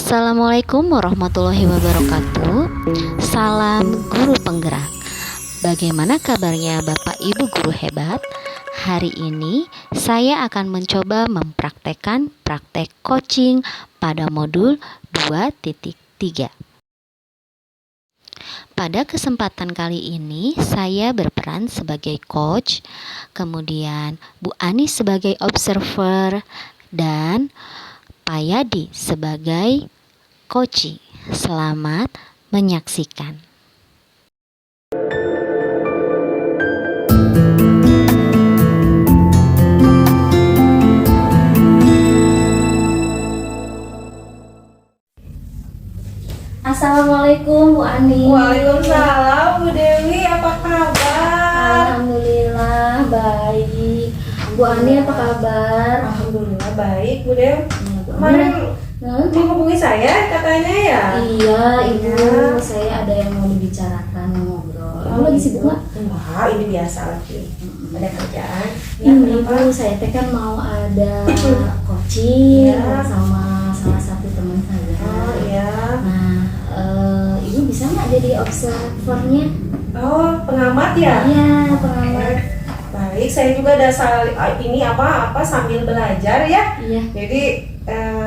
Assalamualaikum warahmatullahi wabarakatuh. Salam guru penggerak. Bagaimana kabarnya Bapak Ibu guru hebat? Hari ini saya akan mencoba mempraktekkan praktek coaching pada modul 2.3. Pada kesempatan kali ini saya berperan sebagai coach, kemudian Bu Ani sebagai observer, dan Pak Yadi sebagai coachee. Selamat menyaksikan. Assalamualaikum Bu Ani. Waalaikumsalam Bu Dewi, apa kabar? Alhamdulillah baik. Bu Ani apa kabar? Alhamdulillah baik Bu Dewi. Bu Kemarin Ani. menghubungi saya katanya ya? Iya Ibu, Ya. saya ada yang mau dibicarakan, mau ngobrol. Ibu lagi sibuk nggak? Enggak, ini biasa lagi. Ada kerjaan. Ya, Ini kenapa? Ibu, saya teh kan mau ada coaching Ya. sama salah satu teman saya. Oh iya. Nah, Ibu bisa nggak jadi observernya? Oh, pengamat ya? Iya, pengamat. Baik, saya juga ada ini apa sambil belajar ya. Iya. Jadi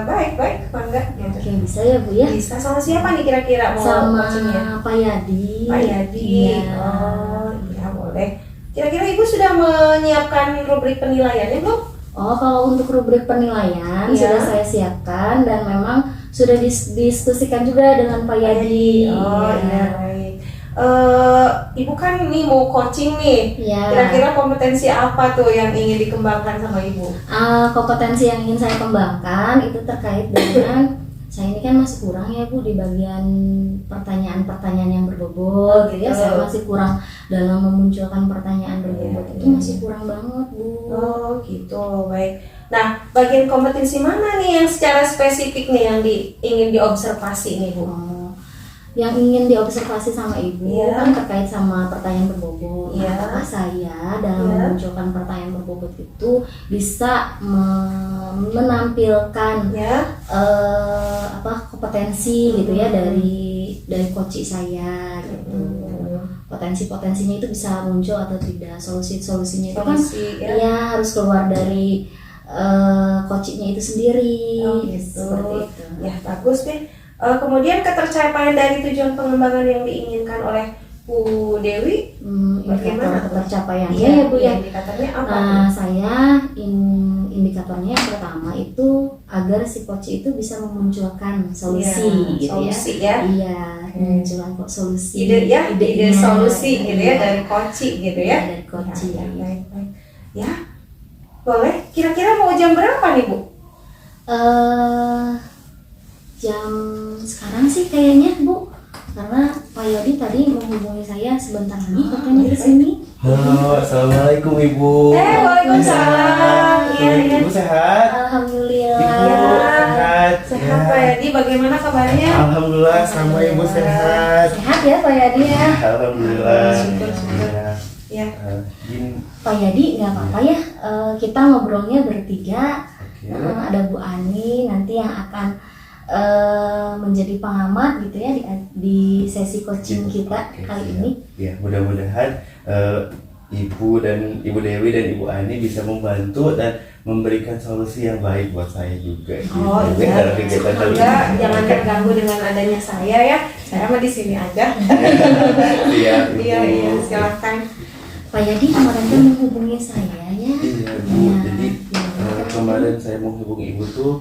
baik, bangga. Oke, bisa ya Bu ya? Bisa sama siapa nih kira-kira mau Sama coachingnya? Pak Yadi. Pak Yadi. Iya. Oh, iya boleh. Kira-kira Ibu sudah menyiapkan rubrik penilaiannya belum? Oh, kalau untuk rubrik penilaian Iya. sudah saya siapkan dan memang sudah diskusikan juga dengan Pak Yadi. Oh iya baik. Ibu kan nih mau coaching nih. Iya. Kira-kira kompetensi apa tuh yang ingin dikembangkan sama Ibu? Kompetensi yang ingin saya kembangkan itu terkait dengan saya ini kan masih kurang ya Bu di bagian pertanyaan-pertanyaan yang berbobot gitu ya. Betul. Saya masih kurang dalam memunculkan pertanyaan berbobot, Iya, itu iya. masih kurang banget Bu. Oh gitu, baik. Nah, bagian kompetensi mana nih yang secara spesifik nih yang ingin diobservasi nih Bu? Yang ingin diobservasi sama Ibu Iya. kan terkait sama pertanyaan berbobot. Iya. Apakah saya dalam Iya. memunculkan pertanyaan berbobot itu bisa menampilkan Ya, kompetensi gitu ya dari coaching saya gitu. Potensi-potensinya itu bisa muncul atau tidak, solusinya itu kan solusi ya. ya harus keluar dari coachingnya itu sendiri. Oh, gitu. Seperti itu. Ya bagus deh. Kemudian ketercapaian dari tujuan pengembangan yang diinginkan oleh Bu Dewi, Indikator bagaimana? ketercapaiannya Iya, ya Bu ya. indikatornya apa? Nah, saya indikatornya yang pertama itu agar si coach itu bisa memunculkan solusi Iya, gitu solusi ya. ya. Iya, memunculkan kok solusi. Ide idenya, solusi gitu ya iya. dari coaching gitu ya. Dari coaching. Ya, baik. Ya, boleh. Kira-kira mau jam berapa nih Bu? Jam sekarang sih kayaknya Bu, karena Pak Yodi tadi menghubungi saya sebentar lagi katanya di sini. Halo, assalamualaikum Ibu. Waalaikumsalam. Iya, iya. Ibu sehat? Alhamdulillah. Ibu sehat? Sehat Ya. Pak Yadi, bagaimana kabarnya? Alhamdulillah, sama Ibu sehat. Sehat ya Pak Yadi ya. Alhamdulillah. Syukur. Ya. Ya. Gini, Pak Yadi nggak apa-apa ya, kita ngobrolnya bertiga. oke. Ada Bu Ani nanti yang akan menjadi pengamat gitu ya di sesi coaching kita Oke, kali siap. ini. Ya, mudah-mudahan Ibu dan Ibu Dewi dan Ibu Ani bisa membantu dan memberikan solusi yang baik buat saya juga. Oh gitu. iya. Dalam kegiatan kali Semoga ini. jangan terganggu dengan adanya saya ya. Saya mah di sini aja. Iya, Ibu. Iya, silakan. Pak Yadi kemarin kan menghubungi saya ya. Iya Bu, Iya, jadi iya. kemarin saya mau hubungi Ibu tuh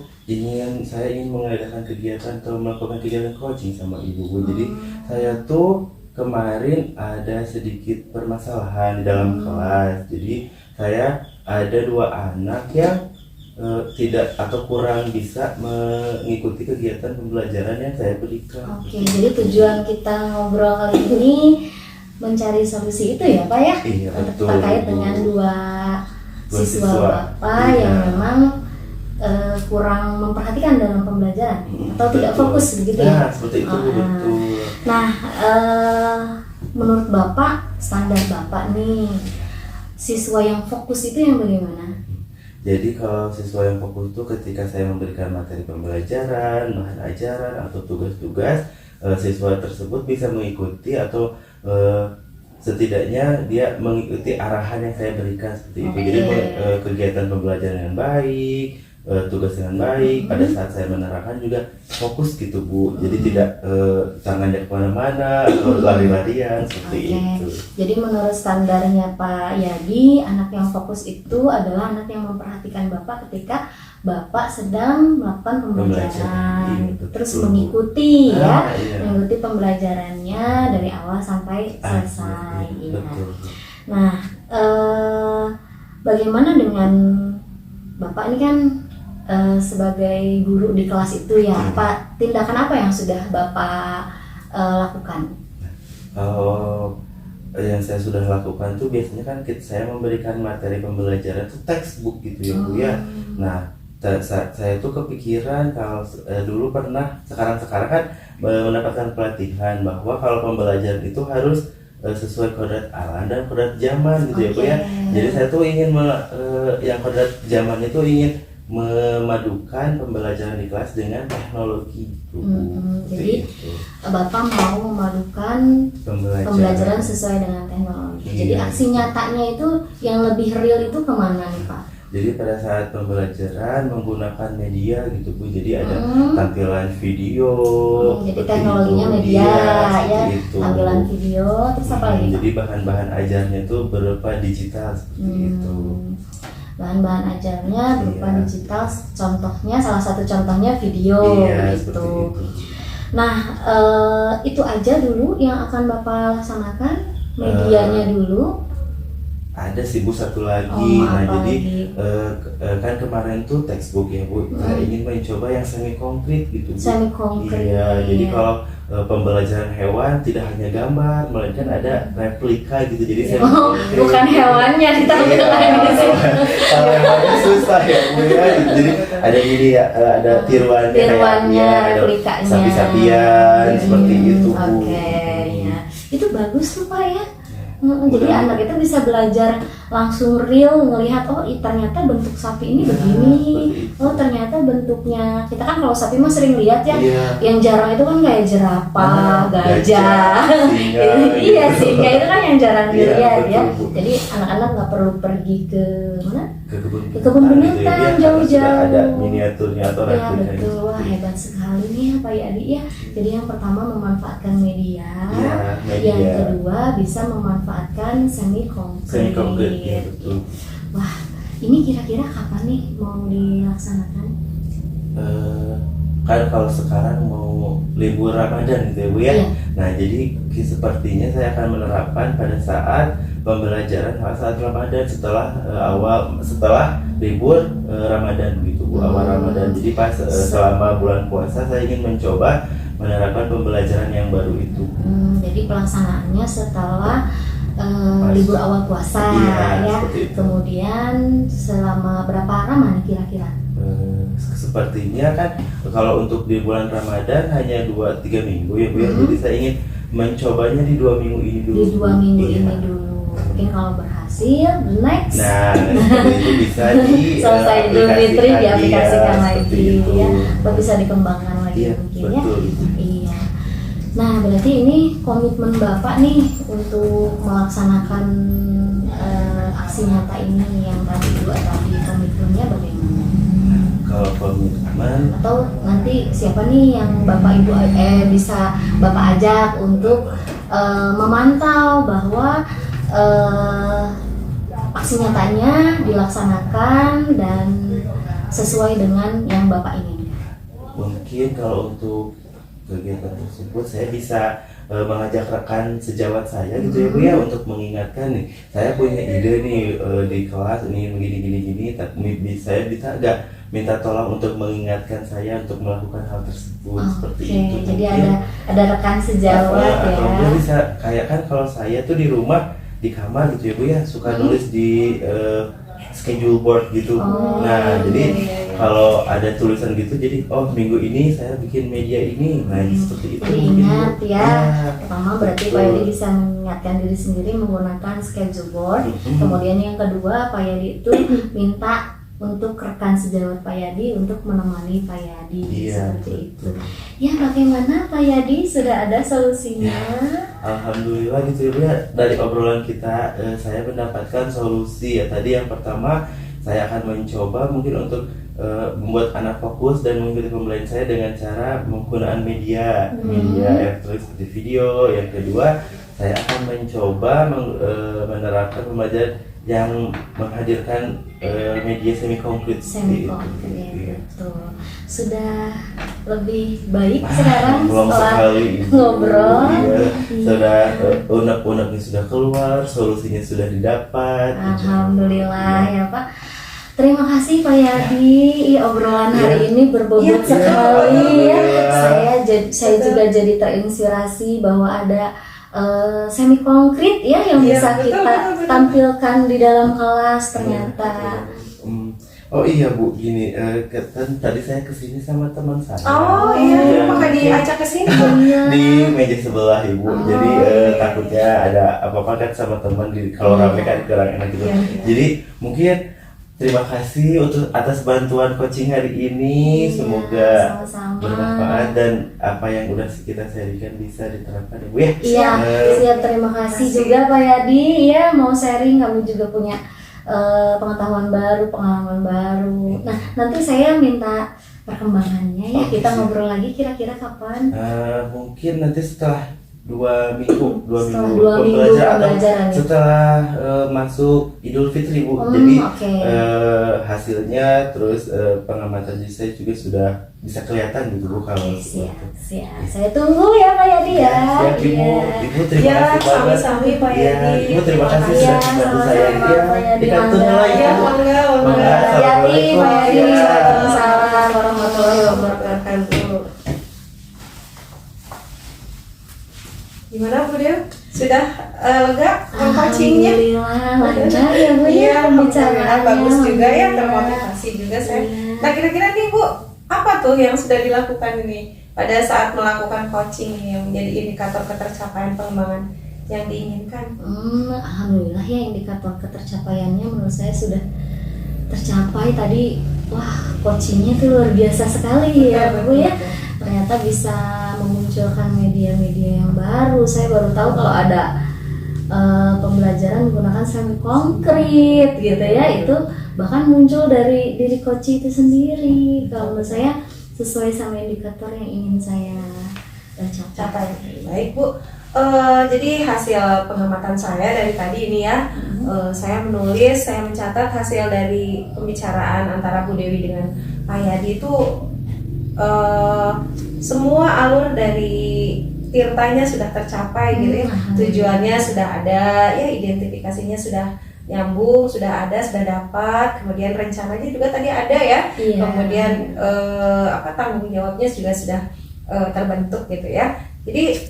saya ingin mengadakan kegiatan atau melakukan kegiatan coaching sama Ibu Bu. Jadi saya tuh kemarin ada sedikit permasalahan di dalam kelas. Jadi saya ada 2 anak yang tidak atau kurang bisa mengikuti kegiatan pembelajaran yang saya berikan. Oke, jadi tujuan kita ngobrol kali ini mencari solusi itu ya Pak ya? Iya, betul, Terkait Bu. dengan dua Dua siswa siswa. Bapak Iya. yang memang kurang memperhatikan dalam pembelajaran atau tidak Betul. fokus begitu ya? Nah, seperti itu Bu, betul. Nah, menurut Bapak, standar Bapak nih, siswa yang fokus itu yang bagaimana? Jadi kalau siswa yang fokus itu ketika saya memberikan materi pembelajaran, bahan ajaran atau tugas-tugas, siswa tersebut bisa mengikuti atau setidaknya dia mengikuti arahan yang saya berikan seperti itu. Jadi kegiatan pembelajaran yang baik, tugas dengan baik. Pada saat saya menerangkan juga fokus gitu Bu. Jadi tidak tangannya kemana-mana atau lari-larian seperti itu. Jadi menurut standarnya Pak Yadi, anak yang fokus itu adalah anak yang memperhatikan Bapak ketika Bapak sedang melakukan pembelajaran, gitu. Terus mengikuti mengikuti pembelajarannya dari awal sampai selesai. Betul. Nah, bagaimana dengan Bapak ini kan sebagai guru di kelas itu ya, Pak, tindakan apa yang sudah Bapak lakukan? Kalau yang saya sudah lakukan tuh biasanya kan saya memberikan materi pembelajaran itu textbook gitu ya Bu ya. Nah, saya tuh kepikiran kalau dulu pernah, sekarang kan mendapatkan pelatihan bahwa kalau pembelajaran itu harus sesuai kodrat alam dan kodrat zaman gitu ya Bu ya. Jadi saya tuh ingin yang kodrat zaman itu ingin memadukan pembelajaran di kelas dengan teknologi gitu. Jadi Bapak mau memadukan pembelajaran sesuai dengan teknologi. Jadi aksi nyatanya itu yang lebih real itu kemana nih Pak? Jadi pada saat pembelajaran menggunakan media gitu Bu. Jadi ada tampilan video. Jadi teknologinya media ya, itu. Tampilan video, terus apa lagi? Jadi bahan-bahan ajarnya itu berupa digital seperti itu. Bahan-bahan ajarnya berupa digital, contohnya salah satu contohnya video gitu. Nah, itu aja dulu yang akan Bapak laksanakan, medianya dulu. Ada sih Bu satu lagi. Jadi kan kemarin tuh textbook ya Bu. Saya ingin mencoba yang semi konkret gitu Bu. Semi konkret. Iya, jadi kalau pembelajaran hewan tidak hanya gambar, melainkan ada replika gitu. Jadi saya bukan hewannya ditampilkan di sini. Kalau hewannya susah ya Bu ya. Jadi ada ini ya, ada tiruannya, replikanya, sapi-sapian seperti itu Bu. Ya. Itu bagus tuh Pak ya. Jadi anak itu bisa belajar langsung real, ngelihat ternyata bentuk sapi ini begini, ternyata bentuknya, kita kan kalau sapi mah sering lihat ya, yang jarang itu kan kayak jerapah, gajah, iya singa itu kan yang jarang dilihat ya. Jadi anak-anak nggak perlu pergi ke mana? Ke kebun binatang jauh-jauh. Ada miniaturnya atau replikanya. Ya betul, wah hebat sekali nih ya Pak Yadi ya. Jadi yang pertama memanfaatkan media, yang kedua bisa memanfaatkan semi konkret. Ya, betul. Wah, ini kira-kira kapan nih mau dilaksanakan? Kan kalau sekarang mau libur Ramadan gitu ya Bu ya. Nah jadi sepertinya saya akan menerapkan pada saat pembelajaran saat Ramadan setelah libur Ramadan gitu Bu, awal Ramadan. Jadi pas selama bulan puasa saya ingin mencoba menerapkan pembelajaran yang baru itu. Jadi pelaksanaannya setelah libur awal puasa ya. Kemudian selama berapa lama nih kira-kira? Sepertinya kan kalau untuk di bulan Ramadan hanya 2-3 minggu ya Bu ya. Jadi saya ingin mencobanya di 2 minggu ini dulu. Di 2 minggu ini dulu. Mungkin kalau berhasil, next. Nah, itu bisa selesai Idul Fitri diaplikasikan lagi ya. Atau bisa dikembangkan lagi mungkin ya. Iya. Nah, berarti ini komitmen Bapak nih untuk melaksanakan aksi nyata ini yang tadi komitmennya bagaimana? Kalau komitmen atau nanti siapa nih yang Bapak Ibu bisa Bapak ajak untuk memantau bahwa aksi nyatanya dilaksanakan dan sesuai dengan yang Bapak inginkan. Mungkin kalau untuk kegiatan tersebut saya bisa mengajak rekan sejawat saya gitu ya Bu ya, untuk mengingatkan nih, saya punya ide nih di kelas ini begini, tapi saya bisa agak minta tolong untuk mengingatkan saya untuk melakukan hal tersebut. Seperti itu. Jadi ada rekan sejawat ya. Atau bisa kayak kan kalau saya tuh di rumah di kamar gitu ya Bu ya, suka nulis di schedule board gitu. Jadi kalau ada tulisan gitu, jadi minggu ini saya bikin media ini, seperti itu. Jadi ingat ya, pertama berarti Pak Yadi bisa mengingatkan diri sendiri menggunakan schedule board. Kemudian yang kedua Pak Yadi itu minta untuk rekan sejawat Pak Yadi untuk menemani Pak Yadi seperti itu. betul. Ya, bagaimana Pak Yadi, sudah ada solusinya? Alhamdulillah gitu Ibu ya, dari obrolan kita saya mendapatkan solusi ya. Tadi yang pertama saya akan mencoba mungkin untuk membuat anak fokus dan mengikuti pembelajaran saya dengan cara menggunakan media elektronik seperti video. Yang kedua, saya akan mencoba menerapkan pembelajaran yang menghadirkan media semi konkret. Semi konkret, betul. Sudah lebih baik sekarang belum setelah sekali ngobrol. Iya, Iya. sudah unek-uneknya sudah keluar, solusinya sudah didapat. Alhamdulillah ya Pak. Terima kasih Pak Yadi, obrolan hari ini berbobot sekali ya. Saya juga jadi terinspirasi bahwa ada semi konkret ya yang bisa betul, kita betul. tampilkan di dalam kelas ternyata. Oh iya Bu, gini, kan tadi saya kesini sama teman saya. Oh iya, maka diajak ke sini. Di meja sebelah Ibu. Jadi takutnya ada apa-apa kan sama teman kalau rame kan kurang enak gitu. Iya. Jadi mungkin terima kasih atas bantuan coaching hari ini. Iya, Semoga sama-sama. bermanfaat dan apa yang udah kita sharingkan bisa diterapkan Ibu ya. Iya, siap, terima kasih juga Pak Yadi ya, mau sharing, kamu juga punya pengetahuan baru, pengalaman baru. Nah, nanti saya minta perkembangannya ya, Oke, kita siap. ngobrol lagi kira-kira kapan? Mungkin nanti setelah 2 minggu, Setelah 2 minggu pembelajaran, pembelajaran ya? setelah masuk Idul Fitri Bu. Hmm, Jadi oke. hasilnya terus pengamatan diri saya juga sudah bisa kelihatan gitu Bu kalau Siap, seperti itu. siap. Saya tunggu ya Pak Yadi ya. Siap Ibu, Iya. Ibu terima Ya, kasih banget. sami-sami Pak Iya, Yadi. Ibu terima kasih Iya, sudah membantu saya. sama-sama, Iya, Pak Yadi. dikantun Mangga. lagi Ya, Bu. mangga. Mangga. Hati-hati Pak Yadi. Iya. Waalaikumsalam warahmatullahi wabarakatuh. Gimana Bu Dew? Sudah lega coachingnya? Alhamdulillah lancar ya Bu Iya, ya pembicaraannya. bagus juga ya, Alhamdulillah. termotivasi juga saya. Iya. Nah kira-kira nih Bu, apa tuh yang sudah dilakukan ini pada saat melakukan coaching ini yang menjadi indikator ketercapaian pengembangan yang diinginkan? Alhamdulillah ya, indikator ketercapaiannya menurut saya sudah tercapai tadi. Wah, coachingnya tuh luar biasa sekali ya Bu ya. Ternyata bisa memunculkan media-media yang baru. Saya baru tahu kalau ada pembelajaran menggunakan semi konkret gitu ya. Itu bahkan muncul dari diri coach itu sendiri. Kalau menurut saya sesuai sama indikator yang ingin saya capai. Baik Bu, jadi hasil pengamatan saya dari tadi ini ya, saya menulis, saya mencatat hasil dari pembicaraan antara Bu Dewi dengan Pak Yadi itu semua alur dari tirtanya sudah tercapai gitu ya, tujuannya sudah ada, ya identifikasinya sudah nyambung, sudah ada, sudah dapat, kemudian rencananya juga tadi ada ya, Iya. kemudian tanggung jawabnya juga sudah terbentuk gitu ya. Jadi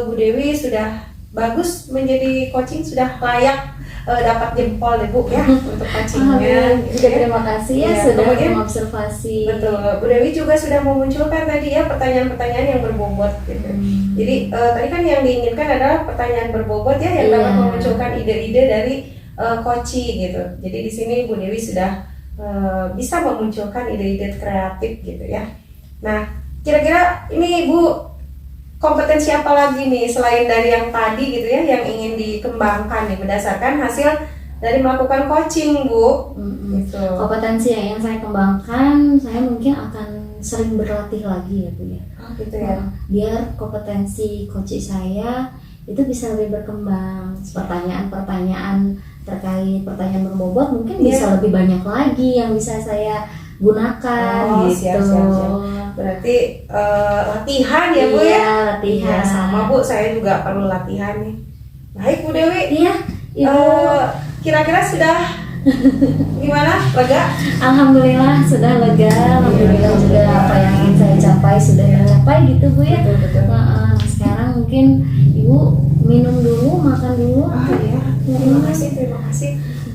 Bu Dewi sudah bagus menjadi coaching, sudah layak dapat jempol deh Bu ya untuk coachingnya. Juga terima kasih ya Iya, sudah kemudian- mengobservasi. Betul, Bu Dewi juga sudah memunculkan tadi ya pertanyaan-pertanyaan yang berbobot gitu. Jadi tadi kan yang diinginkan adalah pertanyaan berbobot ya yang dapat Iya. memunculkan ide-ide dari coaching gitu. Jadi di sini Bu Dewi sudah bisa memunculkan ide-ide kreatif gitu ya. Nah, kira-kira ini Bu, kompetensi apa lagi nih selain dari yang tadi gitu ya yang ingin dikembangkan nih berdasarkan hasil dari melakukan coaching Bu? Gitu. Kompetensi yang ingin saya kembangkan, saya mungkin akan sering berlatih lagi ya Bu ya. Oh, gitu ya. Biar kompetensi coach saya itu bisa lebih berkembang. Pertanyaan-pertanyaan terkait pertanyaan berbobot mungkin Iya. bisa lebih banyak lagi yang bisa saya gunakan Oh, gitu. siap. Berarti latihan ya Bu Iya, ya? latihan. Iya, sama Bu, saya juga perlu latihan nih. Baik Bu Dewi, Iya, Ibu. kira-kira sudah gimana? Lega? Alhamdulillah sudah lega. Alhamdulillah juga apa yang ingin saya capai sudah tercapai gitu Bu ya. Betul. Sekarang mungkin Ibu minum dulu, makan dulu. Oh iya, terima kasih.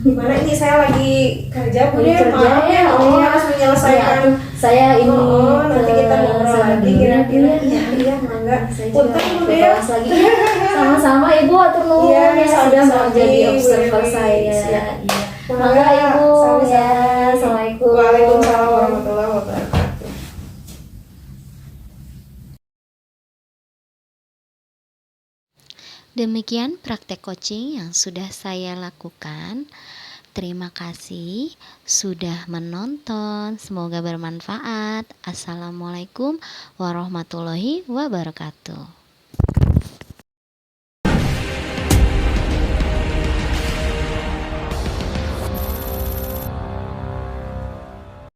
Gimana ini saya lagi kerja Bu Lagi ya? kerja Maaf ya, oh, iya. harus menyelesaikan. Ya, saya ini nanti kita ngobrol sana lagi dulu kira-kira. ya. Iya, mangga. Saya juga Punten Bu ke ya. kelas lagi. Sama-sama Ibu, atur nuhun Iya, ya sudah mau sama-sama, jadi Bu observer Dewi. saya. Siap. Iya. Mangga, Mangga Ibu sama-sama. ya. Assalamualaikum. Demikian praktek coaching yang sudah saya lakukan. Terima kasih sudah menonton. Semoga bermanfaat. Assalamualaikum warahmatullahi wabarakatuh.